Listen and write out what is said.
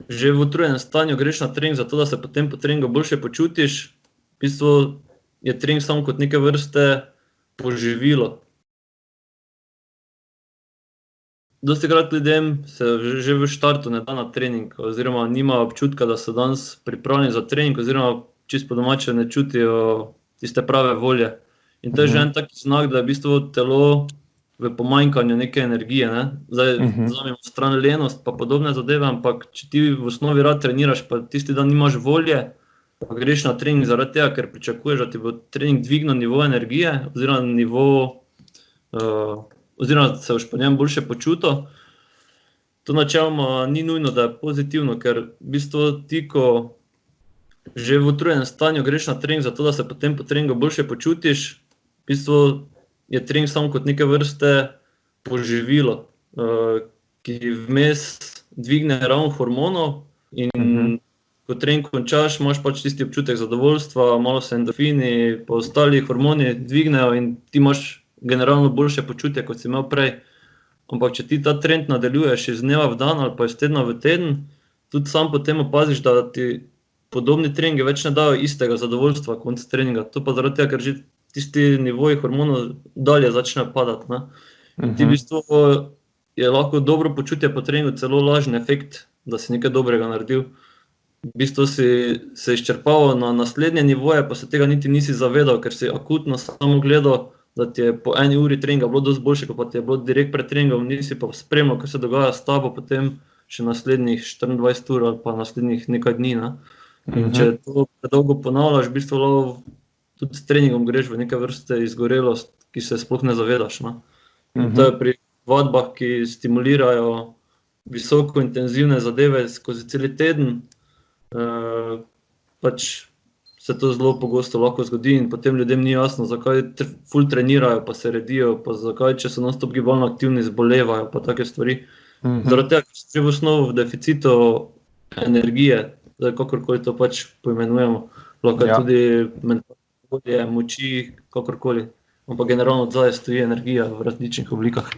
že v utrujenem stanju greš na trening zato, da se potem po treningu boljše počutiš. V bistvu je trening samo kot neke vrste poživilo. Dostikrat ljudem se že v štartu ne da na trening oziroma nima občutka, da so danes pripravljeni za trening oziroma čisto po domače ne čutijo tiste prave volje. In to je že en tak znak, da je v bistvu telo v pomanjkanju neke energije, ne. Zdaj vzamemo stran lenost pa podobne zadeve, ampak če ti v osnovi rad treniraš, pa tisti dan nimaš volje, pa greš na trening zaradi tega, ker pričakuješ, da ti bo trening dvignil nivo energije oziroma nivo, oziroma se boš po njem boljše počutil. To načeloma ni nujno, da je pozitivno, ker v bistvu ti, ko že v utrujenem stanju greš na trening zato, da se potem po treningu boljše počutiš, v bistvu je trening samo kot neke vrste poživilo, ki vmes dvigne ravno hormonov in ko trening končaš, imaš pač tisti občutek zadovoljstva, malo se endorfini pa ostali hormoni dvignejo in ti imaš generalno boljše počutje, kot si imel prej. Ampak če ti ta trend nadaljuješ iz dneva v dan ali pa iz tedna v teden, tudi sam potem opaziš, da ti podobni treningi več ne dajo istega zadovoljstva konec treninga. To pa zaradi tega, ker že tisti nivoji hormonov dalje začnejo padati, ne. In ti v bistvu je lahko dobro počutje po treningu celo lažen efekt, da si nekaj dobrega naredil. V bistvu si se izčrpaval na naslednje nivoje, pa se tega niti nisi zavedal, ker si akutno samo gledal, da ti je po 1 uri treninga bilo dosti boljše, kot pa ti je bilo direkt pred treningom, nisi pa spremljal, kaj se dogaja s tabo potem še naslednjih 24 ur ali pa naslednjih nekaj dni, ne. In če to predolgo ponavljaš, v bistvu lahko tudi s treningom greš v neke vrste izgorelost, ki se sploh ne zavedaš, ne. In to je pri vadbah, ki stimulirajo visoko intenzivne zadeve skozi cel teden, pač se to zelo pogosto lahko zgodi in potem ljudem ni jasno, zakaj ful trenirajo pa se redijo, pa zakaj, če so non stop gibalno aktivni, zbolevajo pa take stvari. Zaradi tega, ker so že v osnovi v deficitu energije, zdaj kakorkoli to pač poimenujemo, lahko je tudi mentalne volje, moči, kakorkoli, ampak generalno odzadaj stoji energija v različnih oblikah.